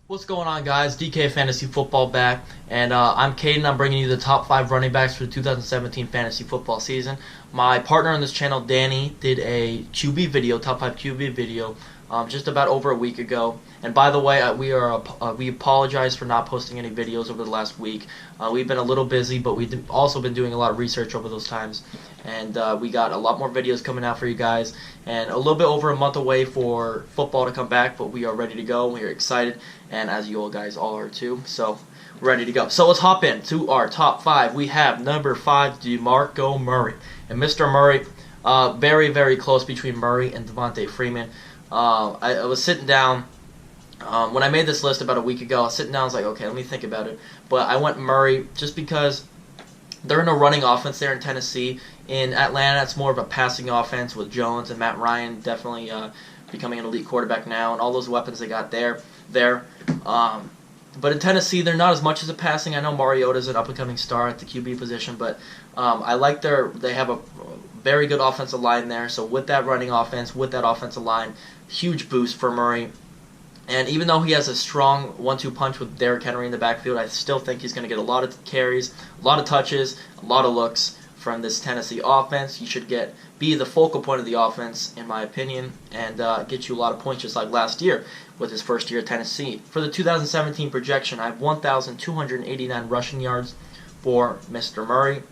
What's going on, guys? DK Fantasy Football back, and I'm Caden. I'm bringing you the top 5 running backs for the 2017 fantasy football season. My partner on this channel, Danny, did a QB video, top 5 QB video, just about over a week ago. And by the way, we apologize for not posting any videos over the last week. We've been a little busy, but we've also been doing a lot of research over those times. And we got a lot more videos coming out for you guys. And a little bit over a month away for football to come back, but we are ready to go. We are excited, and as you all guys all are too. So we're ready to go. So let's hop in to our top 5. We have number 5, DeMarco Murray. And Mr. Murray, very, very close between Murray and Devontae Freeman. I was sitting down. When I made this list about a week ago, I was sitting down, I was like, okay, let me think about it. But I went Murray just because they're in a running offense there in Tennessee. In Atlanta, it's more of a passing offense with Jones and Matt Ryan definitely becoming an elite quarterback now, and all those weapons they got there. But in Tennessee, they're not as much as a passing. I know Mariota's an up-and-coming star at the QB position, but I like they have a very good offensive line there. So with that running offense, with that offensive line, huge boost for Murray. And even though he has a strong 1-2 punch with Derrick Henry in the backfield, I still think he's going to get a lot of carries, a lot of touches, a lot of looks from this Tennessee offense. He should be the focal point of the offense, in my opinion, and get you a lot of points just like last year with his first year at Tennessee. For the 2017 projection, I have 1,289 rushing yards for Mr. Murray,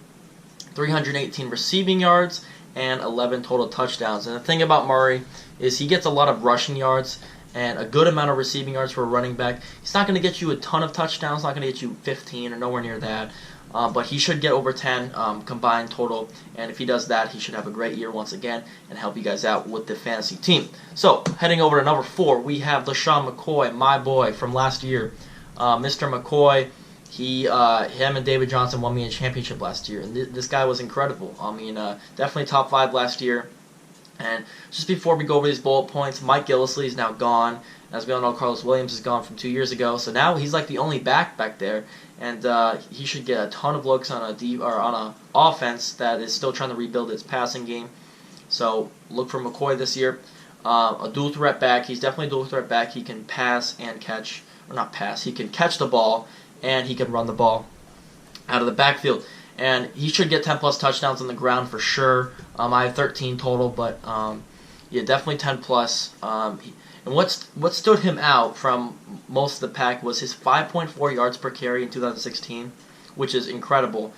318 receiving yards, and 11 total touchdowns. And the thing about Murray is he gets a lot of rushing yards and a good amount of receiving yards for a running back. He's not going to get you a ton of touchdowns, not going to get you 15 or nowhere near that. But he should get over 10 combined total, and if he does that, he should have a great year once again and help you guys out with the fantasy team. So, heading over to number 4, we have LeSean McCoy, my boy from last year. Mr. McCoy, him and David Johnson won me a championship last year, and this guy was incredible. I mean, definitely top 5 last year. And just before we go over these bullet points, Mike Gillislee is now gone. As we all know, Carlos Williams is gone from 2 years ago, so now he's like the only back there, and he should get a ton of looks on a offense that is still trying to rebuild its passing game. So look for McCoy this year. A dual threat back. He's definitely a dual threat back. He can pass and catch, or not pass. He can catch the ball and he can run the ball out of the backfield. And he should get 10-plus touchdowns on the ground for sure. I have 13 total, but yeah, definitely 10-plus. And what stood him out from most of the pack was his 5.4 yards per carry in 2016, which is incredible.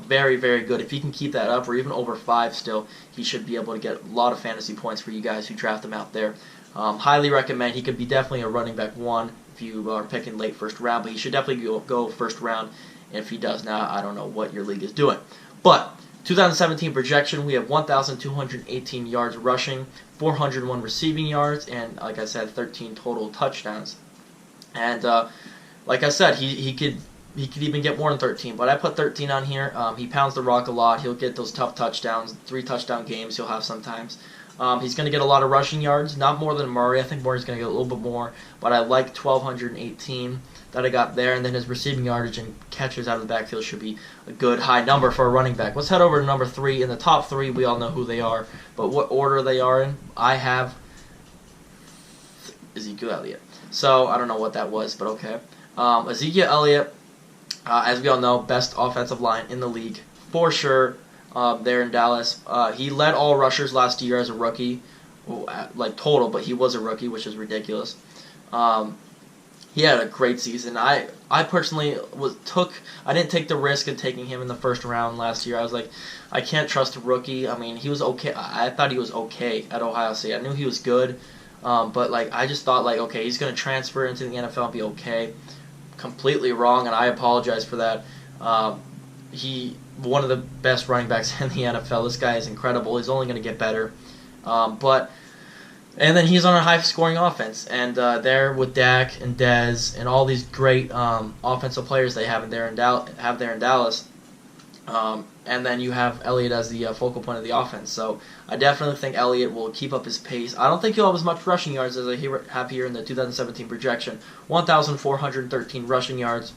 Very, very good. If he can keep that up, or even over 5 still, he should be able to get a lot of fantasy points for you guys who draft him out there. Highly recommend. He could be definitely a running back 1 if you are picking late first round, but he should definitely go first round. And if he does now, I don't know what your league is doing. But 2017 projection, we have 1,218 yards rushing, 401 receiving yards, and like I said, 13 total touchdowns. And like I said, he could even get more than 13, but I put 13 on here. He pounds the rock a lot. He'll get those tough touchdowns, 3 touchdown games he'll have sometimes. He's going to get a lot of rushing yards, not more than Murray. I think Murray's going to get a little bit more, but I like 1,218 that I got there, and then his receiving yardage and catches out of the backfield should be a good high number for a running back. Let's head over to number 3. In the top 3, we all know who they are, but what order they are in, I have Ezekiel Elliot. So I don't know what that was, but okay. Ezekiel Elliot, as we all know, best offensive line in the league for sure. There in Dallas, he led all rushers last year as a rookie, like total, but he was a rookie, which is ridiculous. He had a great season. I personally I didn't take the risk of taking him in the first round last year. I was like, I can't trust a rookie. I mean, he was okay. I thought he was okay at Ohio State. I knew he was good, but like I just thought like, okay, he's going to transfer into the NFL and be okay. Completely wrong, and I apologize for that. One of the best running backs in the NFL. This guy is incredible. He's only going to get better. And then he's on a high-scoring offense, and there with Dak and Dez and all these great offensive players they have there in Dallas. And then you have Elliott as the focal point of the offense. So I definitely think Elliott will keep up his pace. I don't think he'll have as much rushing yards as I have here in the 2017 projection. 1,413 rushing yards,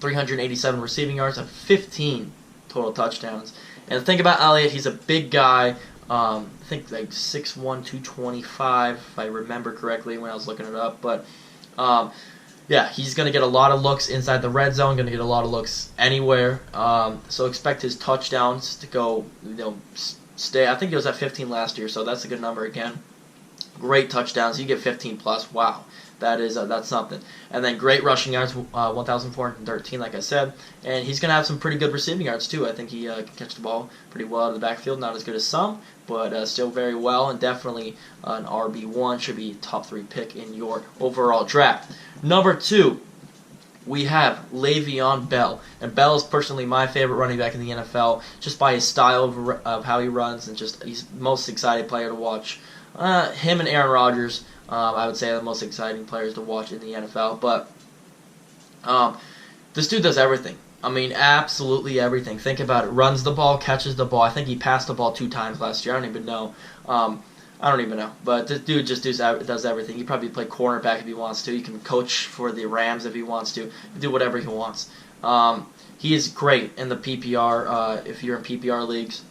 387 receiving yards, and 15 total touchdowns. And the thing about Elliott, he's a big guy. I think like 6'1", 225, if I remember correctly when I was looking it up. But yeah, he's going to get a lot of looks inside the red zone, going to get a lot of looks anywhere. So expect his touchdowns to go, stay. I think he was at 15 last year, so that's a good number again. Great touchdowns. You get 15 plus. Wow. That's something. And then great rushing yards, 1,413, like I said. And he's going to have some pretty good receiving yards, too. I think he can catch the ball pretty well out of the backfield. Not as good as some, but still very well. And definitely an RB1, should be top 3 pick in your overall draft. Number 2, we have LeVeon Bell. And Bell is personally my favorite running back in the NFL, just by his style of how he runs, and just he's the most exciting player to watch. Him and Aaron Rodgers, I would say, are the most exciting players to watch in the NFL. But this dude does everything. I mean, absolutely everything. Think about it. Runs the ball, catches the ball. I think he passed the ball 2 times last year. I don't even know. But this dude just does everything. He probably play cornerback if he wants to. He can coach for the Rams if he wants to. Do whatever he wants. He is great in the PPR, if you're in PPR leagues.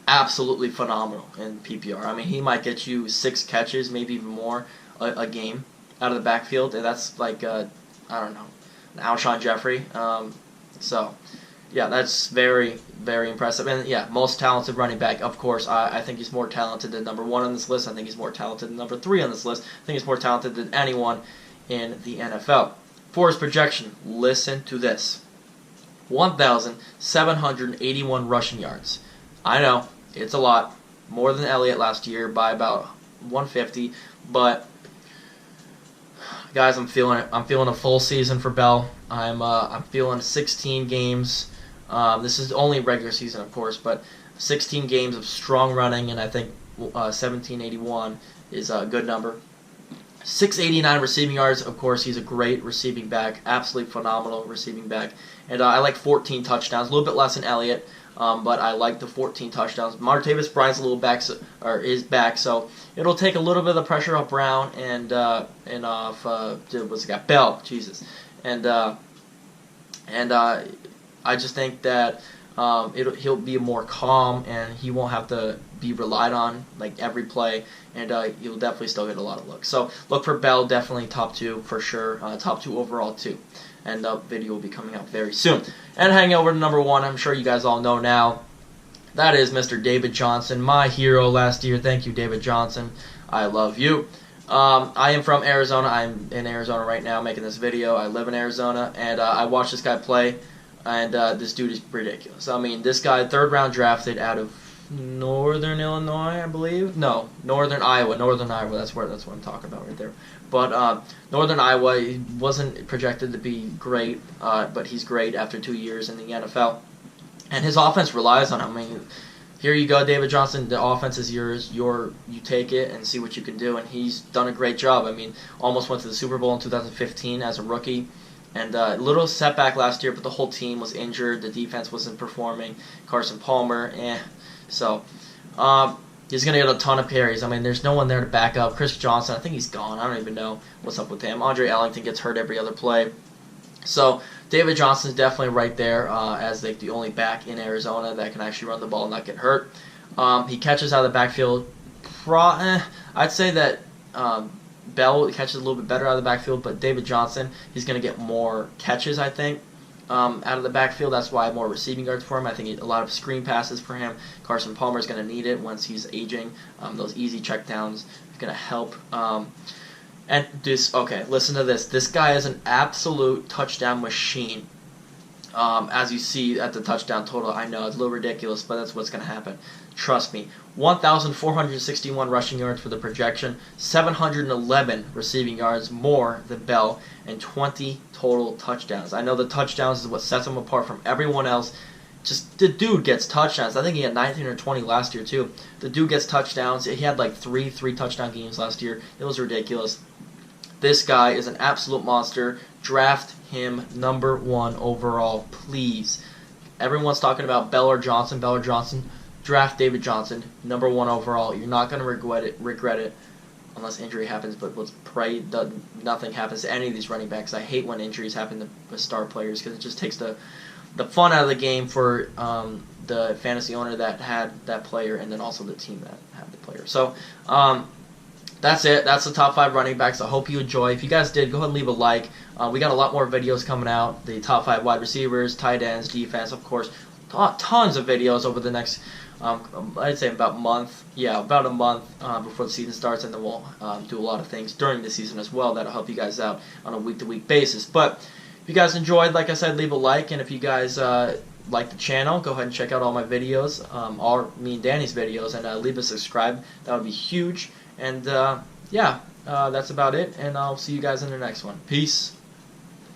Absolutely phenomenal in PPR. I mean, he might get you 6 catches, maybe even more, a game out of the backfield. And that's like, I don't know, an Alshon Jeffrey. So, yeah, that's very, very impressive. And, yeah, most talented running back, of course. I think he's more talented than number 1 on this list. I think he's more talented than number 3 on this list. I think he's more talented than anyone in the NFL. For his projection, listen to this. 1,781 rushing yards. I know, it's a lot. More than Elliott last year by about 150. But, guys, I'm feeling it. I'm feeling a full season for Bell. I'm feeling 16 games. This is only regular season, of course, but 16 games of strong running, and I think 1,781 is a good number. 689 receiving yards. Of course, he's a great receiving back, absolutely phenomenal receiving back. And I like 14 touchdowns, a little bit less than Elliott, but I like the 14 touchdowns. Martavis Bryant's a little back, is back, so it'll take a little bit of the pressure off Brown and off what's it got? Bell, Jesus, and I just think that he'll be more calm, and he won't have to be relied on like every play, and you'll definitely still get a lot of looks. So look for Bell, definitely top 2 for sure, top 2 overall too. And the video will be coming out very soon. And hanging over to number 1, I'm sure you guys all know now, that is Mr. David Johnson, my hero last year. Thank you, David Johnson. I love you. I am from Arizona. I'm in Arizona right now making this video. I live in Arizona, and I watched this guy play, and this dude is ridiculous. I mean, this guy, 3rd round drafted out of Northern Illinois, I believe. No, Northern Iowa. That's what I'm talking about right there. But Northern Iowa, he wasn't projected to be great, but he's great after 2 years in the NFL. And his offense relies on him. I mean, here you go, David Johnson. The offense is yours. You take it and see what you can do. And he's done a great job. I mean, almost went to the Super Bowl in 2015 as a rookie. And a little setback last year, but the whole team was injured. The defense wasn't performing. Carson Palmer, So, he's going to get a ton of carries. I mean, there's no one there to back up. Chris Johnson, I think he's gone. I don't even know what's up with him. Andre Ellington gets hurt every other play. So, David Johnson's definitely right there as like the only back in Arizona that can actually run the ball and not get hurt. He catches out of the backfield. I'd say that Bell catches a little bit better out of the backfield, but David Johnson, he's going to get more catches, I think. Out of the backfield. That's why I have more receiving yards for him. I think a lot of screen passes for him. Carson Palmer is going to need it once he's aging. Those easy checkdowns are going to help. Listen to this. This guy is an absolute touchdown machine. As you see at the touchdown total, I know it's a little ridiculous, but that's what's going to happen. Trust me. 1,461 rushing yards for the projection, 711 receiving yards more than Bell, and 20 total touchdowns. I know the touchdowns is what sets him apart from everyone else. Just the dude gets touchdowns. I think he had 19 or 20 last year too. The dude gets touchdowns. He had like three touchdown games last year. It was ridiculous. This guy is an absolute monster. Draft him number 1 overall, please. Everyone's talking about Bell or Johnson. Draft David Johnson, number 1 overall. You're not going to regret it unless injury happens, but let's pray that nothing happens to any of these running backs. I hate when injuries happen to star players because it just takes the fun out of the game for the fantasy owner that had that player and then also the team that had the player. So that's it. That's the top 5 running backs. I hope you enjoy. If you guys did, go ahead and leave a like. We got a lot more videos coming out. The top 5 wide receivers, tight ends, defense, of course. Tons of videos over the next, I'd say about a month. Yeah, about a month before the season starts, and then we'll do a lot of things during the season as well that'll help you guys out on a week-to-week basis. But if you guys enjoyed, like I said, leave a like, and if you guys like the channel, go ahead and check out all my videos, all me and Danny's videos, and leave a subscribe. That would be huge. And yeah, that's about it, and I'll see you guys in the next one. Peace.